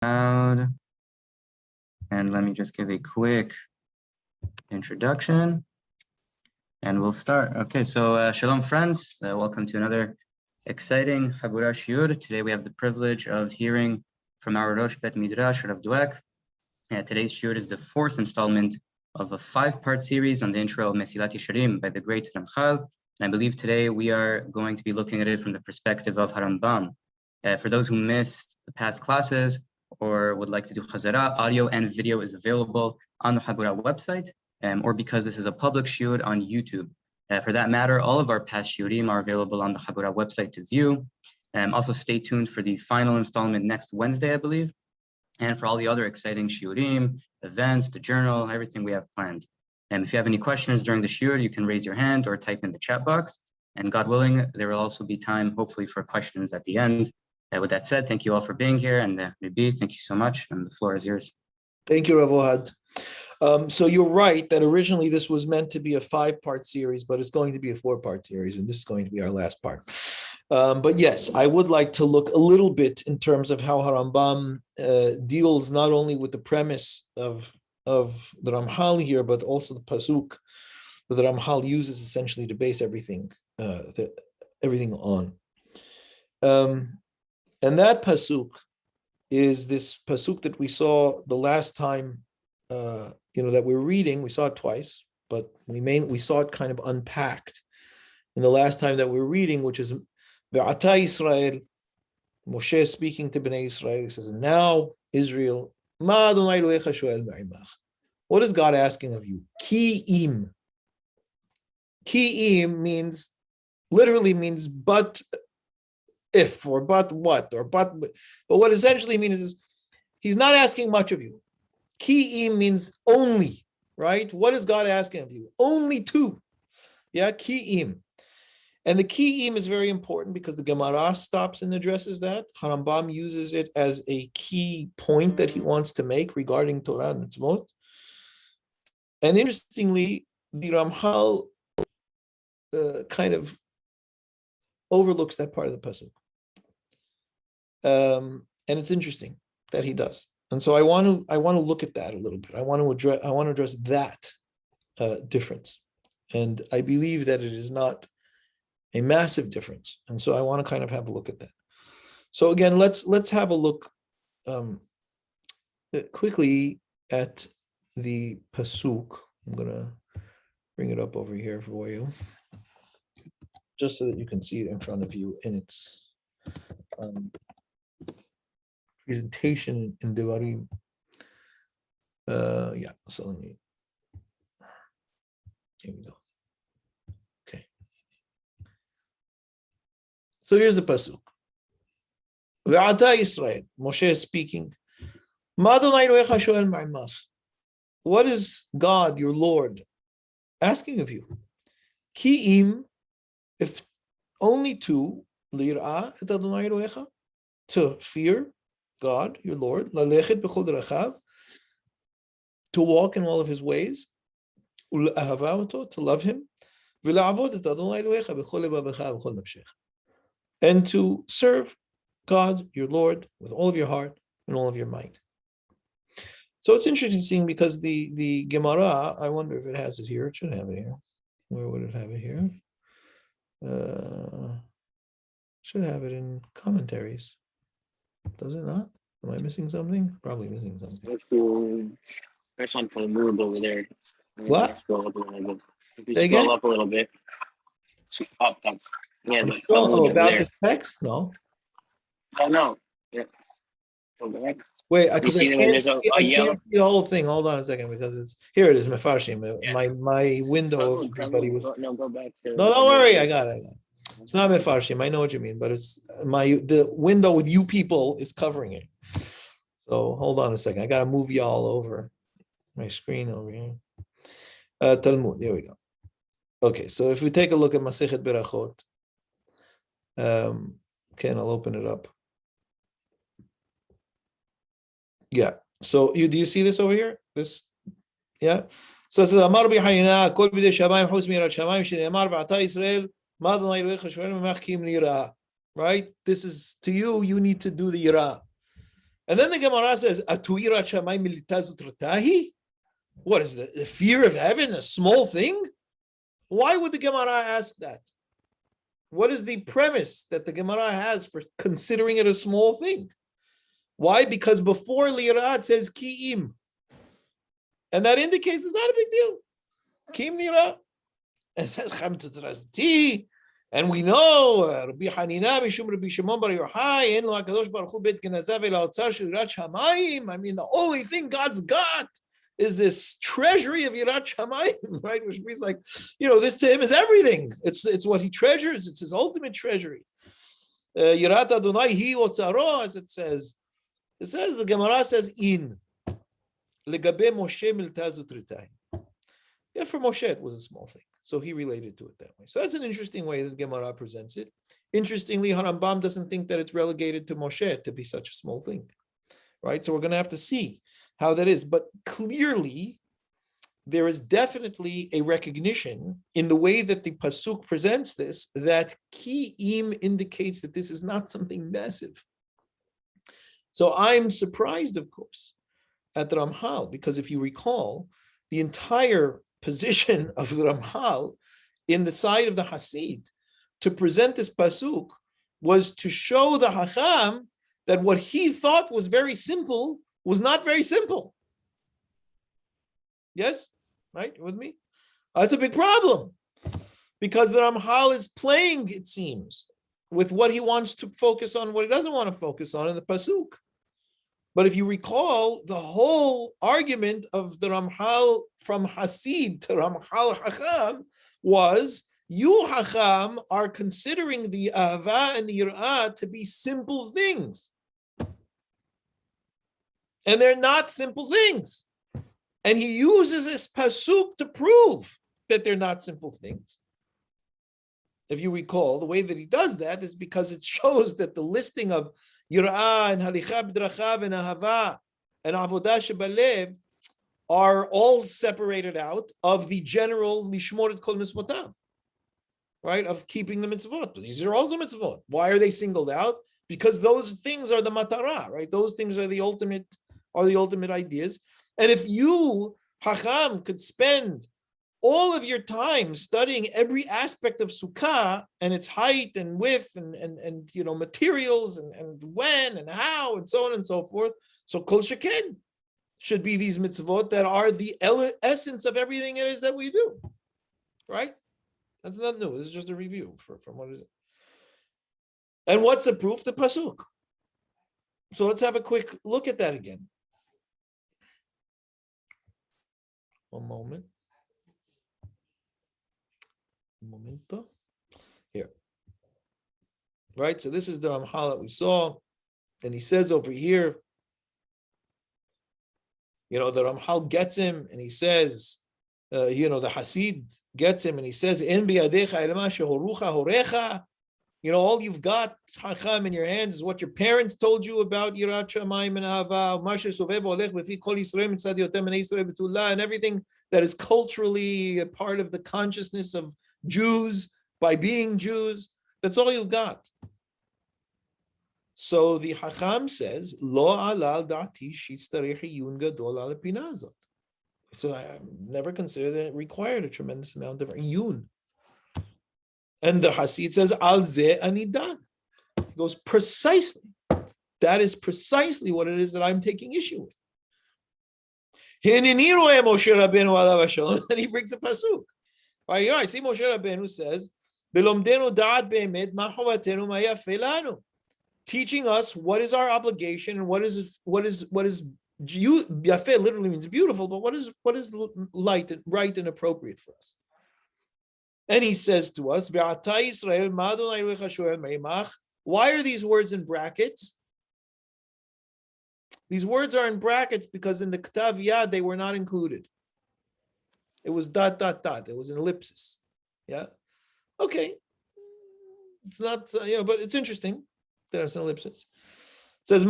And let me just give a quick introduction and we'll start. Okay, so shalom friends, welcome to another exciting Habura Shiur. Today we have the privilege of hearing from our Rosh Bet Midrash, Rabbi Dweck. Today's shiur is the fourth installment of a 5-part series on the intro of Mesilat Yesharim by the great Ramchal. And I believe today we are going to be looking at it from the perspective of Harambam. For those who missed the past classes or would like to do Chazara, audio and video is available on the Habura website, or because this is a public shiur on YouTube. For that matter, all of our past shiurim are available on the Habura website to view. Also stay tuned for the final installment next Wednesday, I believe, and for all the other exciting shiurim, events, the journal, everything we have planned. And if you have any questions during the shiur, you can raise your hand or type in the chat box. And God willing, there will also be time, hopefully, for questions at the end. With that said, thank you all for being here. And Rabbi, thank you so much. And the floor is yours. Thank you, Rav Ohad. So you're right that originally this was meant to be a 5-part series, but it's going to be a 4-part series, and this is going to be our last part. But yes, I would like to look a little bit in terms of how Harambam deals not only with the premise of the Ramchal here, but also the pasuk that the Ramchal uses essentially to base everything on. And that pasuk is this pasuk that we saw the last time, that we're reading. We saw it twice, but we saw it kind of unpacked in the last time that we're reading, which is Ve'ata Yisrael, Moshe is speaking to Bnei Israel. He says, "Now Israel, Ma Adonai Elohecha shoel me'imach." What is God asking of you? Ki'im. Ki'im literally means but if, or but what, or but what essentially means is he's not asking much of you. Ki'im means only, right? What is God asking of you? Only two. Yeah, ki'im. And the ki'im is very important because the Gemara stops and addresses that. Harambam uses it as a key point that he wants to make regarding Torah and mitzvot. And interestingly, the Ramchal kind of overlooks that part of the pasuk. And it's interesting that he does. And so I want to look at that a little bit. I want to address that difference. And I believe that it is not a massive difference. And so I want to kind of have a look at that. So again, let's have a look quickly at the pasuk. I'm going to bring it up over here for you, just so that you can see it in front of you in its presentation in Devarim. So here we go. Okay. So here's the pasuk. Ve'ata Yisrael, Moshe is speaking. Ma Adonai Elohecha shoel me'imach. What is God, your Lord, asking of you? Ki'im, if only two, lir'ah et Adonai Elohecha, to fear God, your Lord, lalechet b'chol derachav, to walk in all of his ways, u'la'ahava oto, to love him, v'la'avod et Adonai Elohecha b'chol levavecha v'chol nafshecha, and to serve God, your Lord, with all of your heart and all of your might. So it's interesting because the Gemara, I wonder if it has it here. It should have it here. Where would it have it here? Should have it in commentaries. Does it not? Am I missing something? Probably missing something. There's one for the move over there. What? Scroll up a little bit. If you Say scroll again? up a little bit. Up. Yeah. About this text? No. Oh, no. Yeah. Go back. Wait, You see when there's a yellow? can't see the whole thing. Hold on a second, because it's here. It is Mefarshim. Yeah. My window. Everybody was. No, go back to. No, don't worry. I got it. It's not Mefarshim. I know what you mean, but it's the window with you people is covering it. So hold on a second. I got to move y'all over my screen over here. Talmud. There we go. Okay, so if we take a look at Masechet Berachot, I'll open it up. Yeah. So do you see this over here? This, yeah. So it says, Amar b'Hayina, kol b'dei shamayim chutz mirat shamayim shene'emar v'ata Yisrael ma Adonai Elohecha shoel me'imach ki im lirah. Right? This is to you. You need to do the yirah. And then the Gemara says, "Atu yirat shamayim militazu tratahi?" What is the fear of heaven a small thing? Why would the Gemara ask that? What is the premise that the Gemara has for considering it a small thing? Why? Because before lirat says ki'im. And that indicates it's not a big deal. Ki'im nira. And it says cham tetrasti. And we know Rabbi Hanina mishum Rabbi Shimon bar Yochai en lo hakadosh baruch hu bet genazav el haotzar shel yirat shamayim. I mean, the only thing God's got is this treasury of yirat shamayim, right? Which means, like, this to him is everything. It's what he treasures. It's his ultimate treasury. Yirat Adonai hi otzaro, as it says. It says, the Gemara says, in legabe Moshe miltazu tritayim. Yeah, for Moshe it was a small thing, so he related to it that way. So that's an interesting way that the Gemara presents it. Interestingly, Harambam doesn't think that it's relegated to Moshe to be such a small thing, right? So we're going to have to see how that is. But clearly, there is definitely a recognition in the way that the pasuk presents this that ki'im indicates that this is not something massive. So I'm surprised, of course, at the Ramchal, because if you recall, the entire position of the Ramchal in the side of the Hasid to present this pasuk was to show the Hacham that what he thought was very simple was not very simple. Yes? Right? You with me? That's a big problem, because the Ramchal is playing, it seems, with what he wants to focus on, what he doesn't want to focus on in the pasuk. But if you recall, the whole argument of the Ramchal from Hasid to Ramchal Hacham was, you Hacham are considering the Ahava and the Yirah to be simple things. And they're not simple things. And he uses this pasuk to prove that they're not simple things. If you recall, the way that he does that is because it shows that the listing of Yirah and Halicha b'drachav and Ahava and Avodah shebalev are all separated out of the general Lishmor et kol mitzvotav, right? Of keeping the mitzvot. These are also mitzvot. Why are they singled out? Because those things are the matara, right? Those things are the ultimate ideas. And if you, Hacham, could spend all of your time studying every aspect of Sukkah and its height and width and materials and when and how and so on and so forth, so Kol Sheken should be these mitzvot that are the essence of everything it is that we do, right? That's not new. This is just a review from what is it. And what's the proof? The pasuk. So let's have a quick look at that again. One moment. Momento. Here. Right? So this is the Ramchal that we saw. And he says over here, the Ramchal gets him and he says, the Hasid gets him and he says, En biyadecha elma shehorucha horecha. All you've got, Hacham, in your hands is what your parents told you about Yirat Shamayim and Ahava, Masha Soveb Olech Befi Kol Yisrael Mitzad Yotem and Yisrael Betullah, and everything that is culturally a part of the consciousness of Jews by being Jews. That's all you've got. So the Hacham says, Lo alal da'ati shitzarech iyun gadol al pina hazot. So I never considered that it required a tremendous amount of iyun. And the Hasid says, Al ze anidan. He goes, precisely. That is precisely what it is that I'm taking issue with. Then he brings a pasuk. Right, I see Moshe Rabbeinu says, teaching us what is our obligation and what is yafeh literally means beautiful, but what is light and right and appropriate for us. And he says to us, why are these words in brackets? These words are in brackets because in the Ktav Yad they were not included. It was ... It was an ellipsis. Yeah. Okay. It's not, but it's interesting that it's an ellipsis. It says,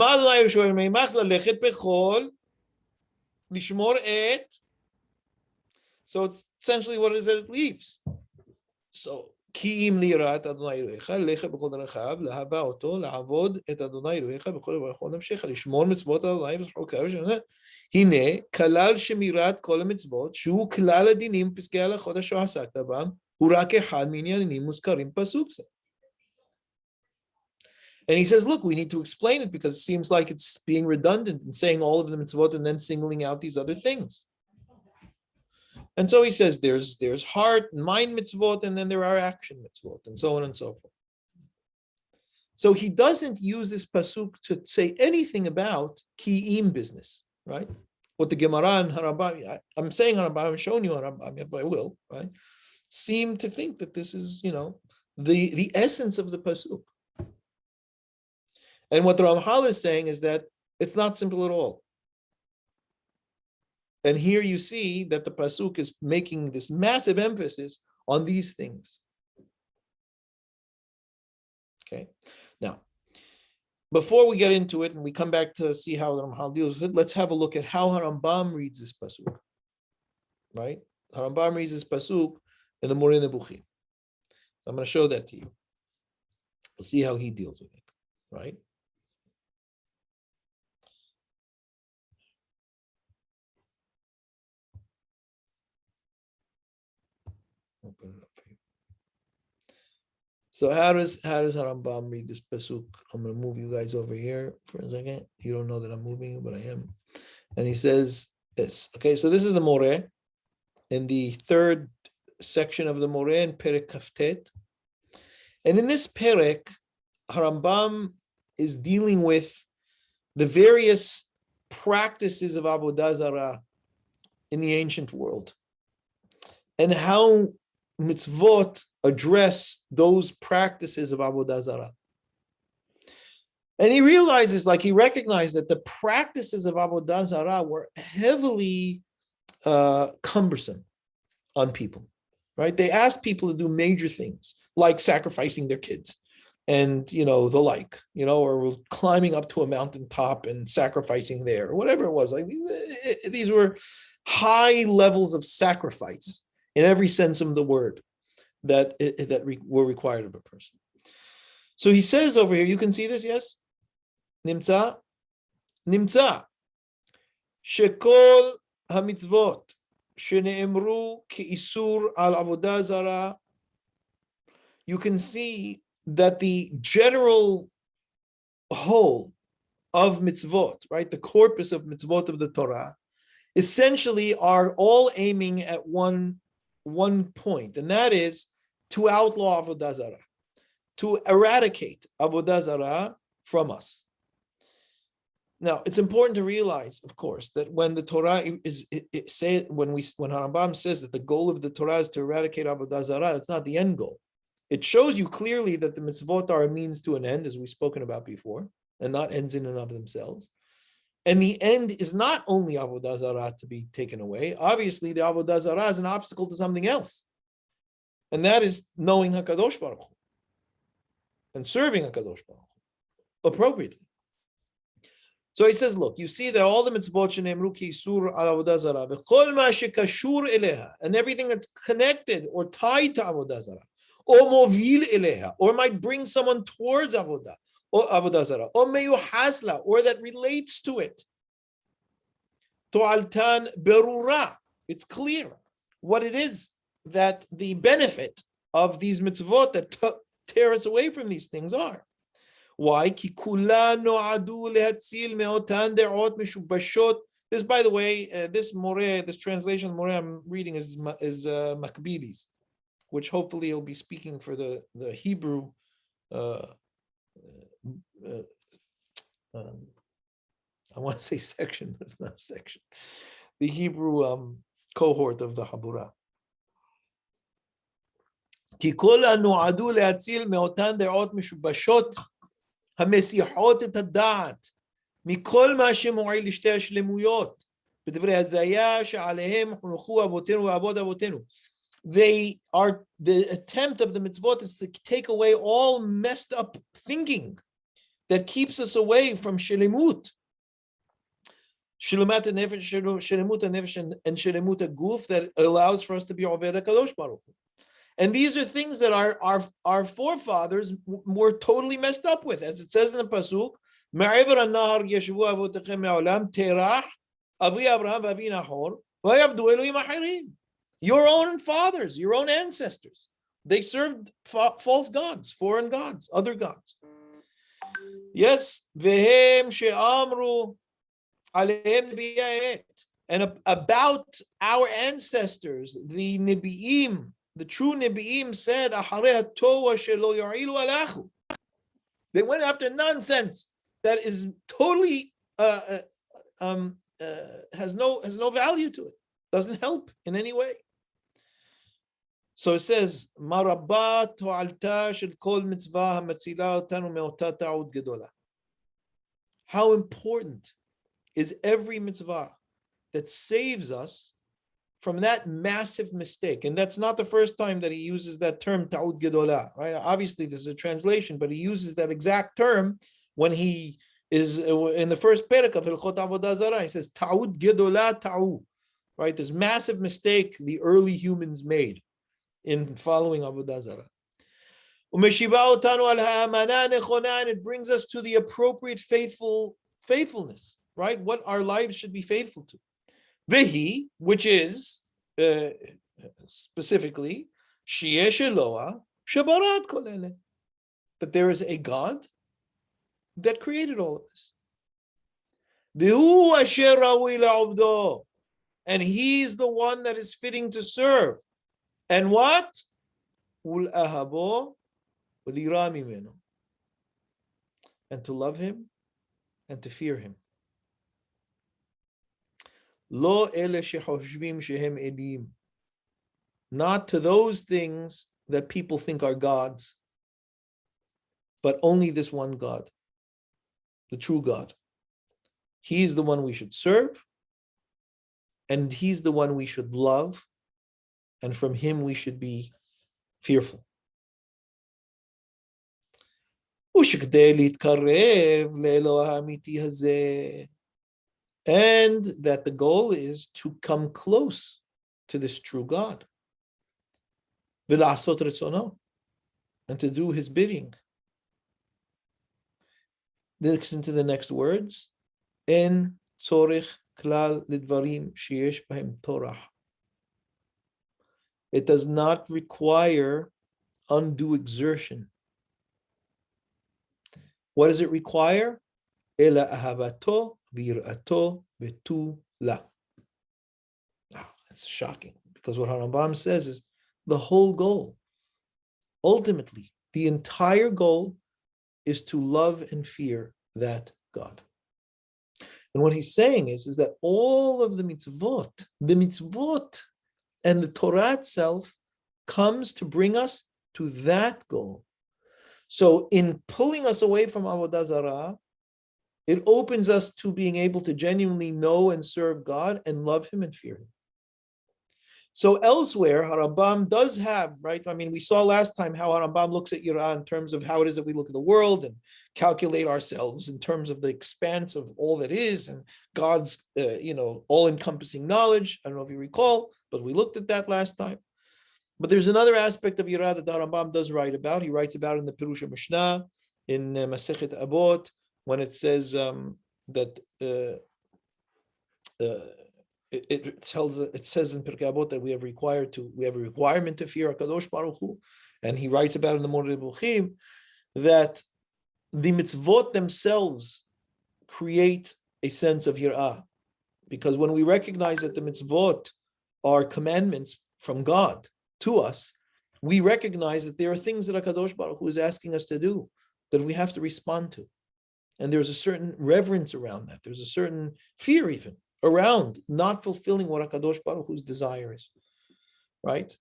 so it's essentially what it is that it leaves. So כי אם ליראת אדוני אלוהיך, לך בכל דרכיו, לאהבה אותו, לעבוד את אדוני אלוהיך בכל ובכל נפשך, לשמור מצוות אדוני וחוקיו, הנה, כלל שמירת כל המצוות, שהוא כלל הדינים ופסקי ההלכות אשר עסקת בם, הוא רק אחד מעניינים מוזכרים פסוק זה. And he says, look, we need to explain it because it seems like it's being redundant and saying all of the mitzvot and then singling out these other things. And so he says there's heart and mind mitzvot, and then there are action mitzvot, and so on and so forth. So he doesn't use this pasuk to say anything about ki'im business, right? What the Gemara and Harambam, I'm saying Harambam, I'm showing you Harambam, but I will, right? Seem to think that this is, the essence of the pasuk. And what the Ramchal is saying is that it's not simple at all. And here you see that the pasuk is making this massive emphasis on these things. Okay. Now, before we get into it and we come back to see how the Ramchal deals with it, let's have a look at how Harambam reads this pasuk. Right? Harambam reads this pasuk in the Moreh Nebuchim. So I'm going to show that to you. We'll see how he deals with it. Right? Open it up for you. So how does Harambam read this pasuk? I'm going to move you guys over here for a second. You don't know that I'm moving you, but I am. And he says this. Okay, so this is the Moreh in the third section of the Moreh in Perek Kaftet. And in this Perek, Harambam is dealing with the various practices of Avodah Zarah in the ancient world and how mitzvot address those practices of Avodah Zarah. And he realizes, he recognized that the practices of Avodah Zarah were heavily cumbersome on people, right? They asked people to do major things like sacrificing their kids and, the like, or climbing up to a mountaintop and sacrificing there, or whatever it was. Like these were high levels of sacrifice in every sense of the word that were required of a person. So he says over here, you can see this, yes? Nimtza shekol hamitzvot shene'emru ki'isur al avodah zarah. You can see that the general whole of mitzvot, right, the corpus of mitzvot of the Torah, essentially are all aiming at one point, and that is to outlaw avodah zarah, to eradicate avodah zarah from us. Now, it's important to realize, of course, that when the Torah when Harambam says that the goal of the Torah is to eradicate avodah zarah, it's not the end goal. It shows you clearly that the mitzvot are a means to an end, as we've spoken about before, and not ends in and of themselves. And the end is not only avodah zarah to be taken away. Obviously, the avodah zarah is an obstacle to something else, and that is knowing HaKadosh Baruch Hu and serving HaKadosh Baruch Hu appropriately. So he says, look, you see that all the mitzvot shenemru ki isur al avodah zarah v'kol ma shekashur eleha, and everything that's connected or tied to avodah zarah, or movil eleha, or might bring someone towards avodah, or avodah zarah, or meyuhasla, or that relates to it. To'altan berura, it's clear what it is that the benefit of these mitzvot that tear us away from these things are. Why? Ki kulan no'adu lehatzil me'otan de'ot meshubashot. This, by the way, this translation of Moreh I'm reading is Makbili's, which hopefully he'll be speaking for the Hebrew. I want to say section, but it's not section. The Hebrew cohort of the Habura. כי כל הנועדו להציל מאותן דעות משובשות המסיחות את הדעת מכל מה שמועיל לשתי השלמויות בדברי הזיה שעליהם חונכו אבותינו ואבות אבותינו. The attempt of the mitzvot is to take away all messed up thinking that keeps us away from shelemut. Shelemut HaNefesh and Shelemut HaGuf, that allows for us to be Oved HaKadosh Baruch Hu. And these are things that our forefathers were totally messed up with. As it says in the Pasuk, מעבר הנהר ישבו אבותיכם מעולם, תרח, אבי אברהם ואבי נחור, ויעבדו אלוהים אחרים. Your own fathers, your own ancestors, they served false gods, foreign gods, other gods. Yes, vehem she'amru alehem nibiyat. And about our ancestors, the Nibi'im, the true Nibi'im said, they went after nonsense that is totally has no value to it, doesn't help in any way. So it says, "Marabba to'alta shel kol mitzvah hamatzila otanu me'ota ta'ud gedola." How important is every mitzvah that saves us from that massive mistake? And that's not the first time that he uses that term ta'ud gedola, right? Obviously, this is a translation, but he uses that exact term when he is in the first perek of Hilchot Avodah Zarah. He says ta'ud gedola ta'u, right? This massive mistake the early humans made in following Avodah Zarah. And it brings us to the appropriate faithfulness, right? What our lives should be faithful to. Vehi, which is specifically Sheyesh Eloah Shebarat Kol Ele, that there is a God that created all of this. Vehu asher rawi la'obdo, and he's the one that is fitting to serve. And what? Ul ahabo v'lira mimenu, and to love him and to fear him. Lo ele shechoshavim shehem elim, not to those things that people think are gods, but only this one God, the true God. He is the one we should serve, and he's the one we should love, and from him we should be fearful. And that the goal is to come close to this true God. And to do his bidding. Listen to the next words. En tzorich klal lidvarim sheyesh bahem Torah. It does not require undue exertion. What does it require? Ela ahavato v'yirato v'tu la. That's shocking, because what Harambam says is the whole goal, ultimately, the entire goal is to love and fear that God. And what he's saying is that all of the mitzvot and the Torah itself comes to bring us to that goal. So in pulling us away from Avodah Zarah, it opens us to being able to genuinely know and serve God and love him and fear him. So elsewhere, Harambam does have, right? I mean, we saw last time how Harambam looks at Yirah in terms of how it is that we look at the world and calculate ourselves in terms of the expanse of all that is and God's, all-encompassing knowledge. I don't know if you recall, but we looked at that last time. But there's another aspect of Yirah that the Harambam does write about. He writes about it in the Pirush Mishnah, in Masechet Avot, when it says that it says in Pirkei Avot that we have a requirement to fear HaKadosh Baruch Hu, and he writes about it in the Moreh Nevuchim that the mitzvot themselves create a sense of Yirah, because when we recognize that the mitzvot are commandments from God to us, we recognize that there are things that HaKadosh Baruch Hu is asking us to do that we have to respond to. And there's a certain reverence around that. There's a certain fear even around not fulfilling what HaKadosh Baruch Hu's desire is, right?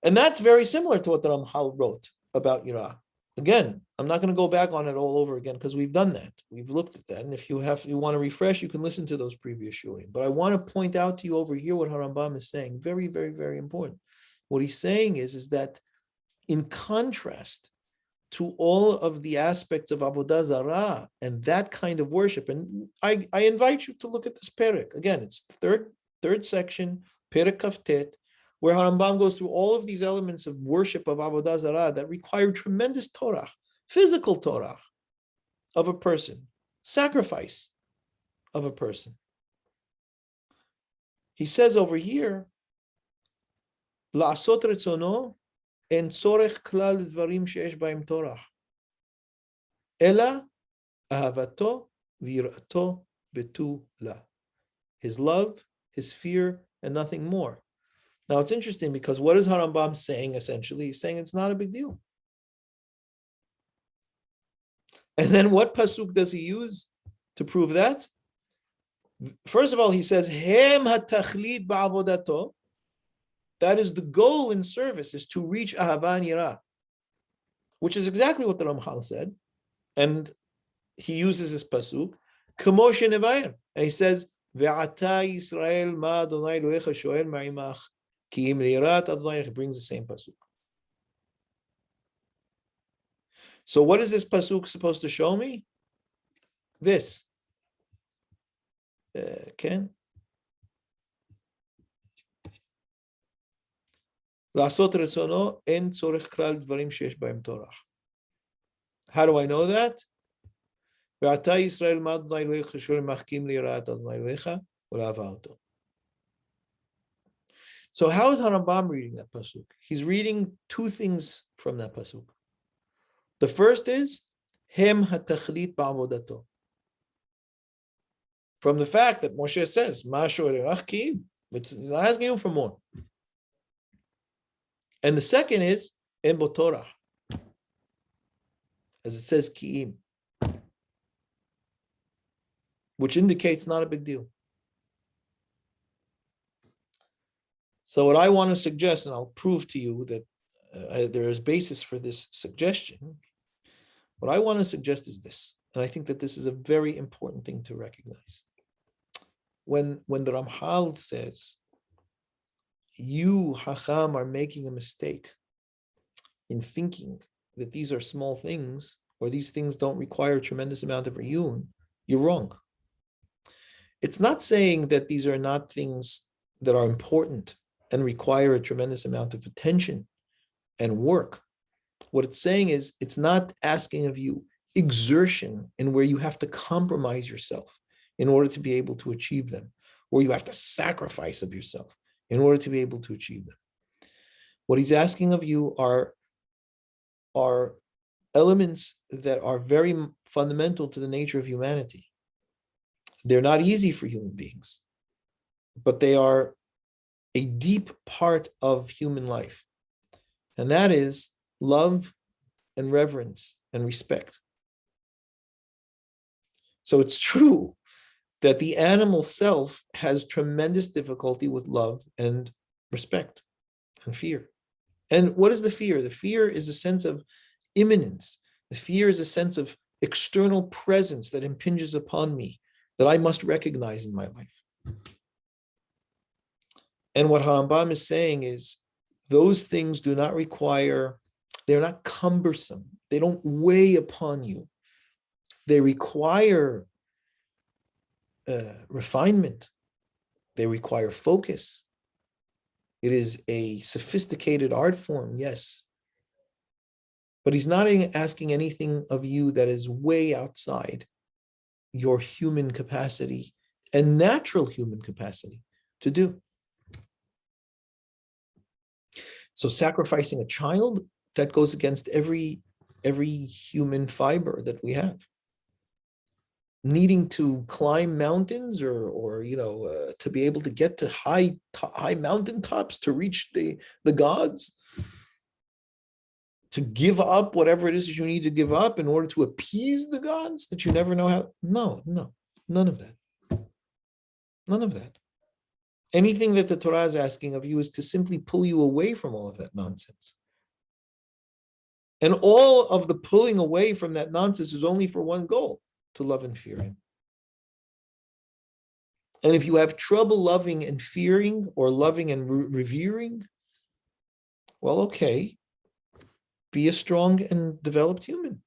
And that's very similar to what the Ramchal wrote about Yirah. Again, I'm not going to go back on it all over again because we've done that. We've looked at that. And if you want to refresh, you can listen to those previous shurim. But I want to point out to you over here what Harambam is saying. Very, very, very important. What he's saying is that in contrast to all of the aspects of Avodah Zarah and that kind of worship, and I invite you to look at this perek. Again, it's the third section, perek kaftet, where Harambam goes through all of these elements of worship of Avodah Zarah that require tremendous Torah, physical Torah of a person, sacrifice of a person. He says over here, La'asot retzono en tzorech klal dvarim sheyesh b'hem Torah, ela ahavato v'yirato betu la. His love, his fear, and nothing more. Now it's interesting because what is Harambam saying essentially? He's saying it's not a big deal. And then what pasuk does he use to prove that? First of all, he says, Hem hatachlit ba'avodato. That is the goal in service, is to reach ahava and yirah, which is exactly what the Ramchal said. And he uses this pasuk, Kamo shenevayer. And he says, Ve'ata Yisrael ma Adonai Elohecha shoel ma'imach ki im lirat Adonai. He brings the same pasuk. So what is this pasuk supposed to show me? This. Ken? La'asot retzono en tzorech klal dvarim sheyesh b'hem Torah. How do I know that? Ve'ata Yisrael ma Adonai Elohecha shoel ma'achkim lirat Adonai Elohecha u'la'ava oto. So how is Harambam reading that pasuk? He's reading two things from that pasuk. The first is Hem hatachlit ba'avodato. From the fact that Moshe says, it's not asking you for more. And the second is En bo Torah, as it says Ki'im, which indicates not a big deal. So what I want to suggest, and I'll prove to you that there is basis for this suggestion, what I want to suggest is this, and I think that this is a very important thing to recognize. When the Ramchal says, you, Hacham, are making a mistake in thinking that these are small things, or these things don't require a tremendous amount of iyun, you're wrong. It's not saying that these are not things that are important and require a tremendous amount of attention and work. What it's saying is, it's not asking of you exertion in where you have to compromise yourself in order to be able to achieve them, or you have to sacrifice of yourself in order to be able to achieve them. What he's asking of you are elements that are very fundamental to the nature of humanity. They're not easy for human beings, but they are a deep part of human life. And that is love and reverence and respect. So it's true that the animal self has tremendous difficulty with love and respect and fear. And what is the fear? The fear is a sense of imminence. The fear is a sense of external presence that impinges upon me, that I must recognize in my life. And what Harambam is saying is, those things do not require, they're not cumbersome. They don't weigh upon you. They require refinement. They require focus. It is a sophisticated art form, yes. But he's not asking anything of you that is way outside your human capacity and natural human capacity to do. So sacrificing a child, that goes against every human fiber that we have. Needing to climb mountains or to be able to get to high mountaintops to reach the gods, to give up whatever it is that you need to give up in order to appease the gods that you never know how. No, none of that. None of that. Anything that the Torah is asking of you is to simply pull you away from all of that nonsense. And all of the pulling away from that nonsense is only for one goal: to love and fear him. And if you have trouble loving and fearing, or loving and revering, well, okay, be a strong and developed human.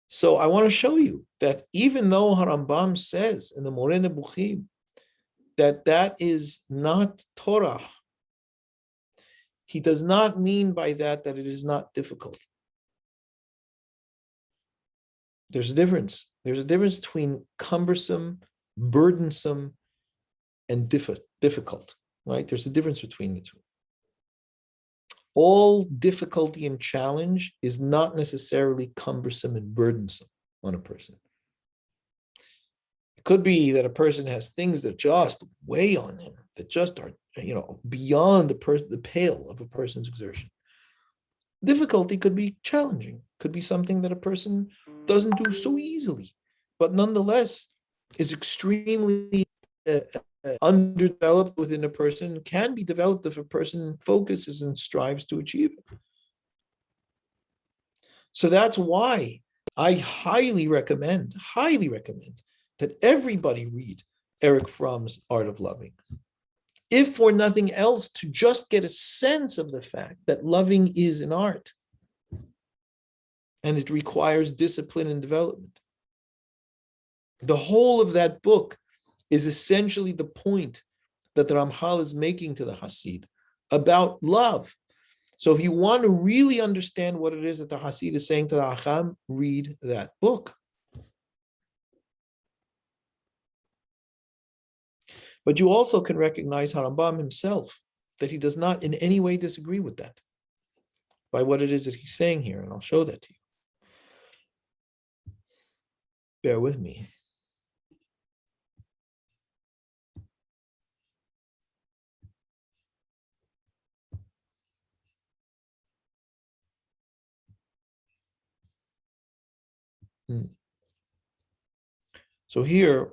So I want to show you that even though Harambam says in the Moreh Nebuchim that is not Torah. He does not mean by that it is not difficult. There's a difference. There's a difference between cumbersome, burdensome, and difficult, right? There's a difference between the two. All difficulty and challenge is not necessarily cumbersome and burdensome on a person. It could be that a person has things that just weigh on him, that just are, beyond the pale of a person's exertion. Difficulty could be challenging, could be something that a person doesn't do so easily, but nonetheless is extremely underdeveloped within a person, can be developed if a person focuses and strives to achieve it. So that's why I highly recommend that everybody read Erich Fromm's Art of Loving. If for nothing else, to just get a sense of the fact that loving is an art and it requires discipline and development. The whole of that book is essentially the point that the Ramchal is making to the Hasid about love. So if you want to really understand what it is that the Hasid is saying to the Acham, read that book. But you also can recognize Harambam himself, that he does not in any way disagree with that, by what it is that he's saying here, and I'll show that to you. Bear with me. So here,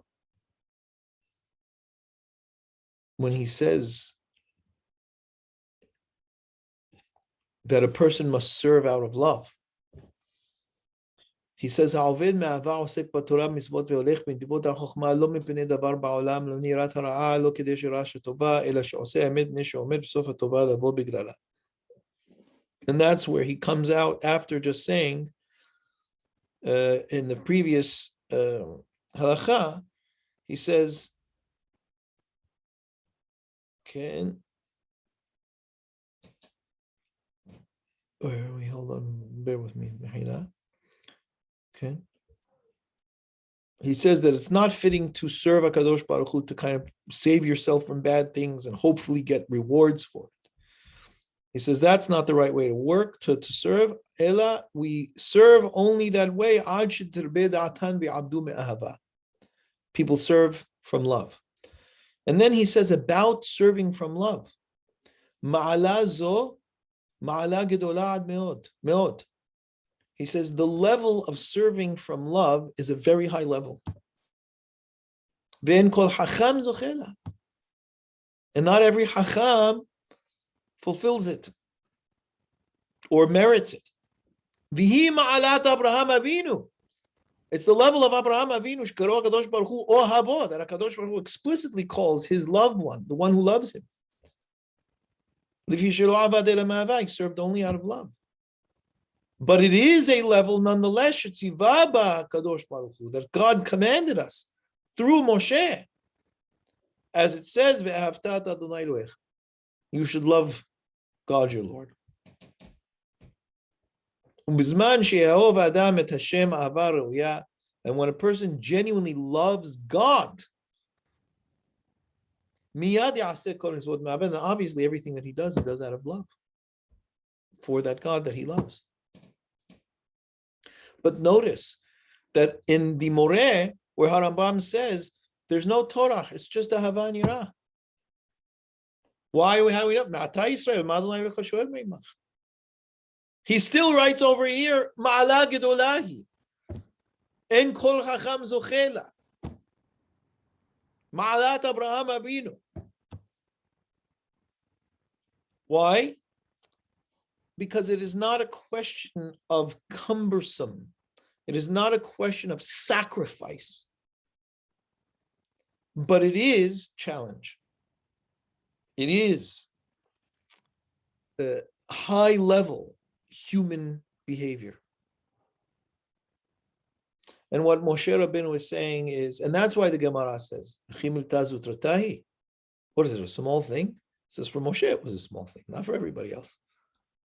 when he says that a person must serve out of love, he says, "Ha'oved me'ava osek b'Torah mitzvot ve'olech b'ntivot ha'chokhmah lo mipnei davar ba'olam lo nirat ha'ra'a lo kedei she'ra she'tova ela she'oseh emet mipnei she'omed b'sof ha'tova lavo b'glala." And that's where he comes out after just saying in the previous halakha, he says, okay, hold on, bear with me. Okay. He says that it's not fitting to serve HaKadosh Baruch Hu to kind of save yourself from bad things and hopefully get rewards for it. He says that's not the right way to work, to serve. Ela, we serve only that way. People serve from love. And then he says about serving from love. Ma'ala zo, ma'ala gedola ad meod. He says the level of serving from love is a very high level. Ve'en kol hacham zochela. And not every hacham fulfills it or merits it. Vihi ma'alat Abraham Avinu. It's the level of Abraham Avinu, shkaro HaKadosh Baruch Hu ohabo, that HaKadosh Baruch Hu explicitly calls his loved one, the one who loves him. He served only out of love. But it is a level nonetheless, that God commanded us through Moshe. As it says, you should love God your Lord. And when a person genuinely loves God, then obviously everything that he does out of love for that God that he loves. But notice that in the Moreh, where Harambam says there's no Torah, it's just a Hava Nirah. Why are we having up? He still writes over here, Ma'ala Gedolahi. En kol chacham zochela. Ma'alat Abraham Avinu. Why? Because it is not a question of cumbersome. It is not a question of sacrifice. But it is challenge. It is high level human behavior. And what Moshe Rabbeinu is saying is, and that's why the Gemara says, What is it, a small thing? It says for Moshe it was a small thing, not for everybody else.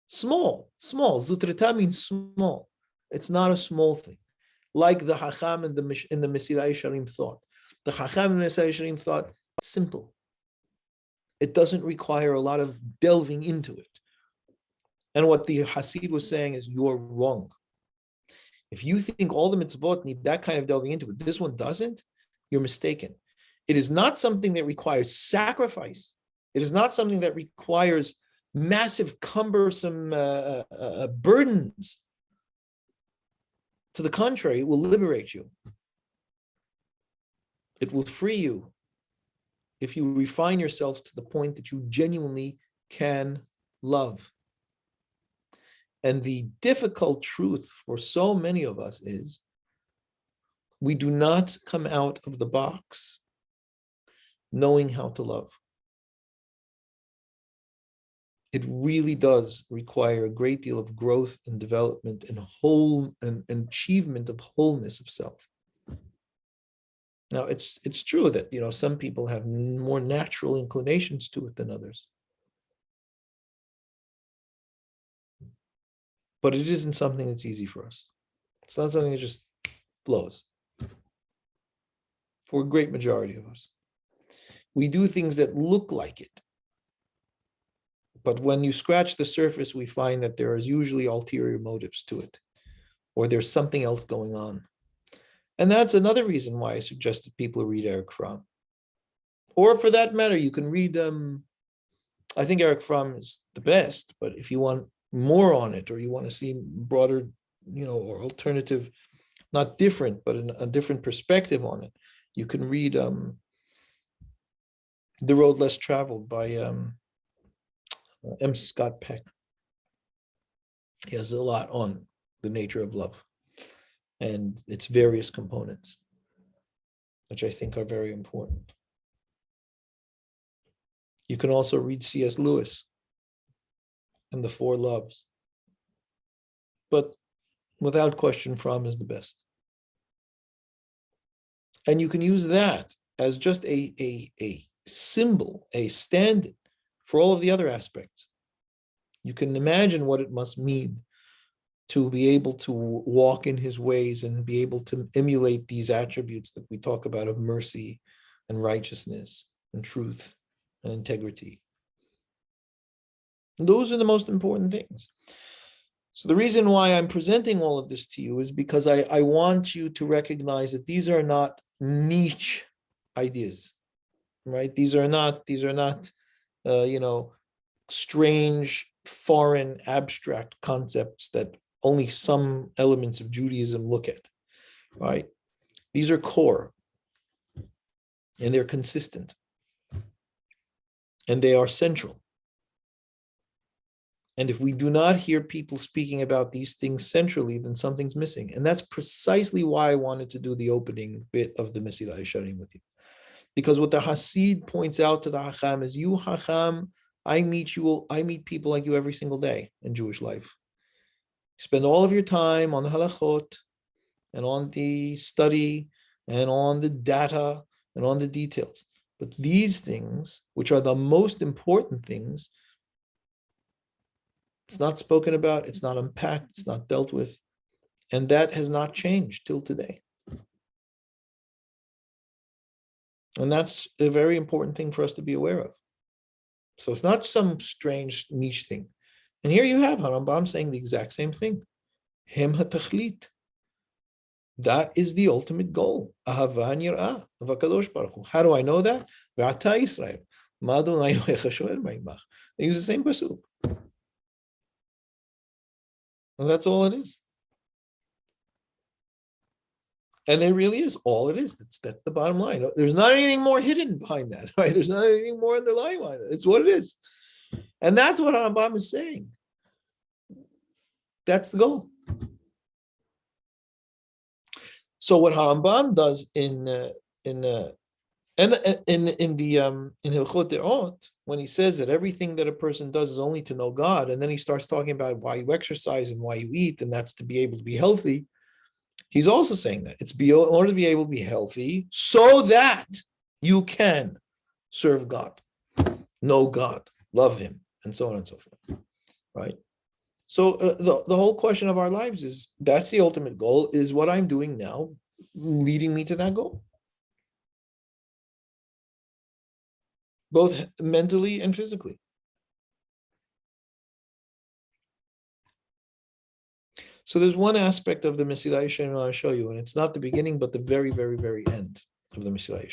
Small. Zutrita means small. It's not a small thing. Like the Hacham in the Mesilat Yesharim thought. The Hacham in the Mesilat Yesharim thought, simple. It doesn't require a lot of delving into it. And what the Hasid was saying is, you're wrong. If you think all the mitzvot need that kind of delving into it, this one doesn't, you're mistaken. It is not something that requires sacrifice. It is not something that requires massive, cumbersome burdens. To the contrary, it will liberate you. It will free you if you refine yourself to the point that you genuinely can love. And the difficult truth for so many of us is we do not come out of the box knowing how to love. It really does require a great deal of growth and development and achievement of wholeness of self. Now, it's true that some people have more natural inclinations to it than others. But it isn't something that's easy for us. It's not something that just flows. For a great majority of us. We do things that look like it. But when you scratch the surface, we find that there is usually ulterior motives to it, or there's something else going on. And that's another reason why I suggested people read Eric Fromm. Or for that matter, you can read, I think Eric Fromm is the best, but if you want more on it, or you want to see broader, or alternative, not different, but a different perspective on it, you can read The Road Less Traveled by M. Scott Peck. He has a lot on the nature of love and its various components, which I think are very important. You can also read C.S. Lewis and The Four Loves. But without question, Fromm is the best. And you can use that as just a symbol, a stand-in for all of the other aspects. You can imagine what it must mean to be able to walk in his ways and be able to emulate these attributes that we talk about of mercy and righteousness and truth and integrity. And those are the most important things. So the reason why I'm presenting all of this to you is because I want you to recognize that these are not niche ideas, right? These are not strange, foreign, abstract concepts that only some elements of Judaism look at, right? These are core, and they're consistent, and they are central. And if we do not hear people speaking about these things centrally, then something's missing. And that's precisely why I wanted to do the opening bit of the Mesilat Yesharim with you. Because what the Hasid points out to the Hacham is, you Hacham, I meet people like you every single day in Jewish life. You spend all of your time on the halachot and on the study and on the data and on the details. But these things, which are the most important things, it's not spoken about, it's not unpacked, it's not dealt with. And that has not changed till today. And that's a very important thing for us to be aware of. So it's not some strange niche thing. And here you have Rambam saying the exact same thing. Hem hatachlit. That is the ultimate goal. Ahava nir'ah of HaKadosh Baruch Hu. How do I know that? Ve'ata Yisrael. Ma Adonai Elohecha shoel ma'imach. They use the same pasuk. And that's all it is. And it really is all it is. That's the bottom line. There's not anything more hidden behind that, right? There's not anything more underlying behind that. It's what it is. And that's what Rambam is saying. That's the goal. So what Rambam does in Hilchot De'ot, when he says that everything that a person does is only to know God, and then he starts talking about why you exercise and why you eat, and that's to be able to be healthy. He's also saying that it's in order to be able to be healthy so that you can serve God. know God, love Him, and so on and so forth. Right? So the whole question of our lives is, that's the ultimate goal, is what I'm doing now leading me to that goal? Both mentally and physically. So there's one aspect of the Mesilat Yesharim I want to show you, and it's not the beginning, but the very, very, very end of the Mesilat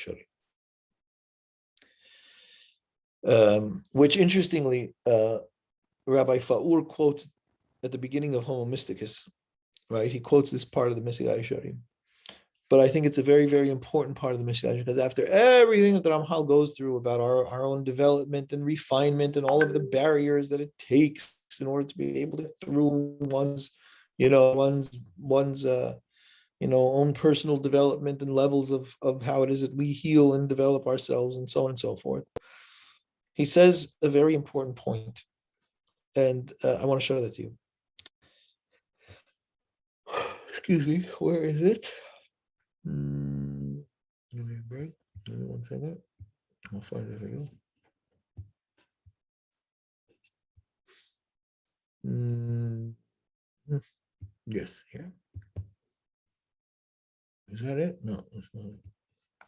Yesharim. Which interestingly, Rabbi Faur quotes at the beginning of Homo Mysticus, right? He quotes this part of the Mesilat Yesharim. But I think it's a very, very important part of the Mesilat Yesharim, because after everything that the Ramchal goes through about our own development and refinement and all of the barriers that it takes in order to be able to get through one's own personal development and levels of how it is that we heal and develop ourselves and so on and so forth. He says a very important point, and I want to show that to you. Excuse me, where is it? Give me a break. Give me 1 second. I'll find it for you. Yes, here. Is that it? No, that's not it.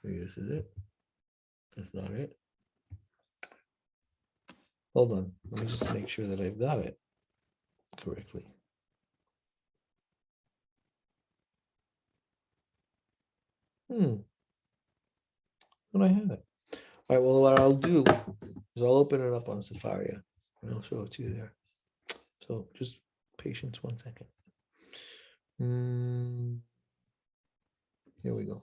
Maybe this is it. That's not it. Hold on. Let me just make sure that I've got it correctly. But I have it. All right, well, what I'll do is I'll open it up on Sephardi and I'll show it to you there. So just patience 1 second. Here we go.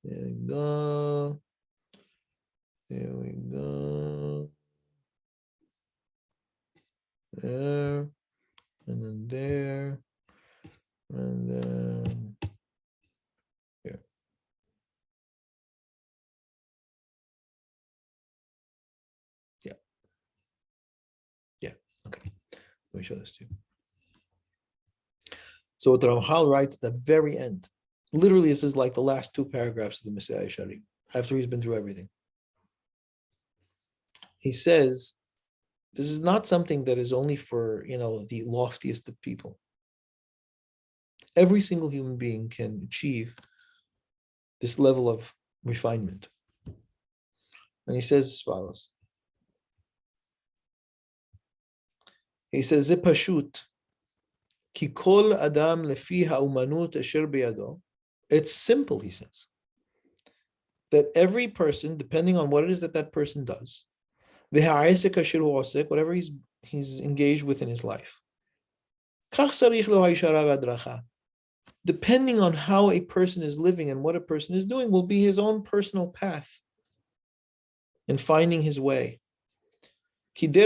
There we go. There we go. There. And then there. And then here. Yeah. Yeah. Okay. Let me show this to you. So what the Ramchal writes at the very end, literally this is like the last 2 paragraphs of the Mesilat Yesharim, after he's been through everything. He says, this is not something that is only for, the loftiest of people. Every single human being can achieve this level of refinement. And he says as follows. He says, "Ze pashut, ki kol adam lefi ha'umanut asher biyado." It's simple, he says, that every person, depending on what it is that person does, v'ha'asek asher hu osek, whatever he's engaged with in his life, kach sarich lo ha'yishara v'adracha, depending on how a person is living and what a person is doing, will be his own personal path in finding his way. Because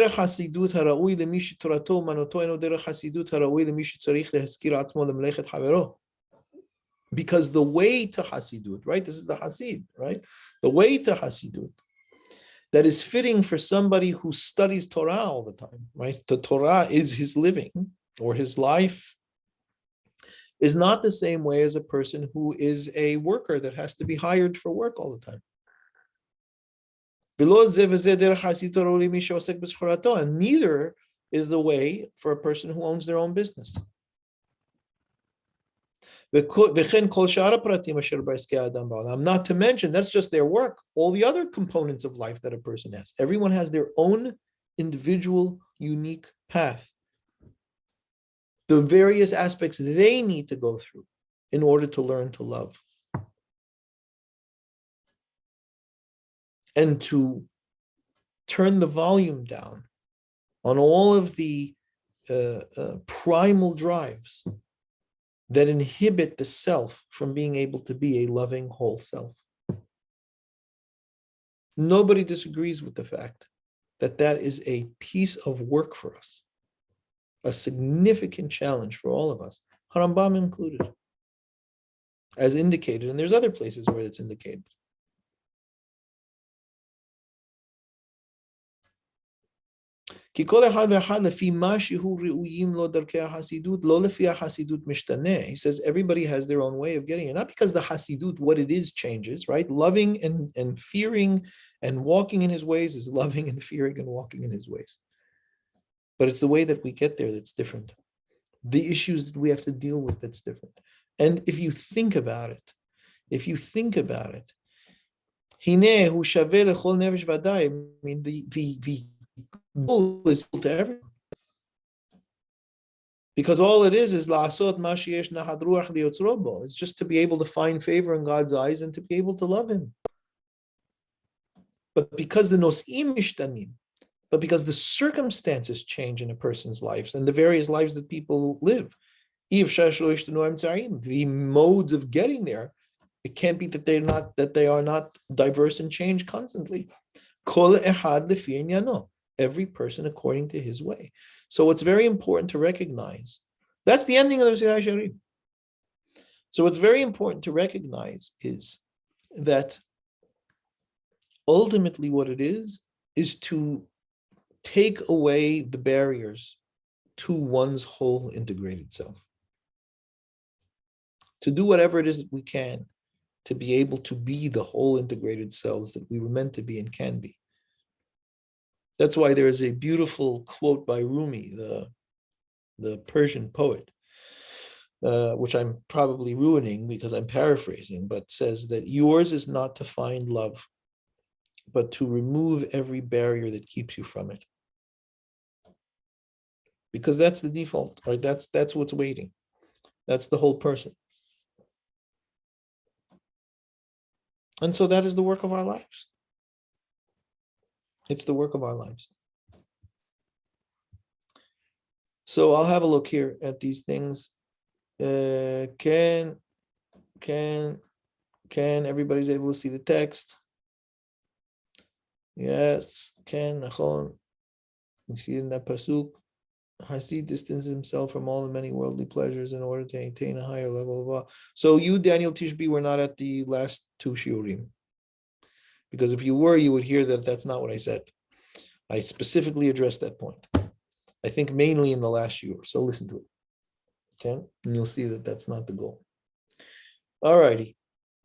the way to Hasidut, right? This is the Hasid, right? The way to Hasidut that is fitting for somebody who studies Torah all the time, right? The Torah is his living or his life, is not the same way as a person who is a worker that has to be hired for work all the time. And neither is the way for a person who owns their own business. Not to mention, that's just their work. All the other components of life that a person has. Everyone has their own individual, unique path. The various aspects they need to go through in order to learn to love. And to turn the volume down on all of the primal drives that inhibit the self from being able to be a loving whole self. Nobody disagrees with the fact that that is a piece of work for us, a significant challenge for all of us, Harambam included, as indicated, and there's other places where it's indicated. כי כל אחד ואחד לפי מה שהוא ראויים לו דרכי החסידות, לא לפי החסידות משתנה. He says everybody has their own way of getting it. Not because the hasidut, what it is, changes, right? Loving and fearing and walking in his ways is loving and fearing and walking in his ways. But it's the way that we get there that's different. The issues that we have to deal with that's different. And if you think about it, הנה הוא שווה לכל נפש ודאי. I mean, the goal is to everyone. Because all it is לעשות מה שיש נחת רוח ליוצרו בו. It's just to be able to find favor in God's eyes and to be able to love him. But because the nos'im mishtanim, but because the circumstances change in a person's lives and the various lives that people live, the modes of getting there, it can't be that they are not diverse and change constantly. Every person according to his way. So what's very important to recognize, that's the ending of the Mesilat Yesharim. So what's very important to recognize is that ultimately what it is to take away the barriers to one's whole integrated self. To do whatever it is that we can to be able to be the whole integrated selves that we were meant to be and can be. That's why there is a beautiful quote by Rumi, the Persian poet, which I'm probably ruining because I'm paraphrasing, but says that yours is not to find love, but to remove every barrier that keeps you from it. Because that's the default, right? That's what's waiting. That's the whole person. And so that is the work of our lives. It's the work of our lives. So I'll have a look here at these things. Can everybody's able to see the text? Yes, can. You see in that pasuk, Hasid distances himself from all the many worldly pleasures in order to attain a higher level of awe. So you, Daniel Tishby, were not at the last two shiurim. Because if you were, you would hear that that's not what I said. I specifically addressed that point. I think mainly in the last shiur. So listen to it. Okay? And you'll see that that's not the goal. All righty.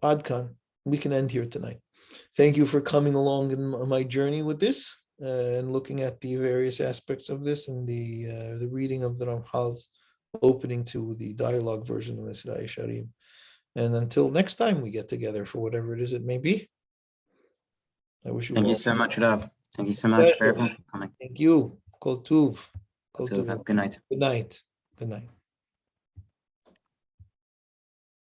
Adkan, we can end here tonight. Thank you for coming along in my journey with this and looking at the various aspects of this and the reading of the Ramchal's opening to the dialogue version of Mesilat Yesharim. And until next time we get together for whatever it is it may be, I wish you Thank you so much, Rav. Thank you so much for everyone for coming. Thank you. Kol tuv. Kol tuv. Have a good night. Good night. Good night.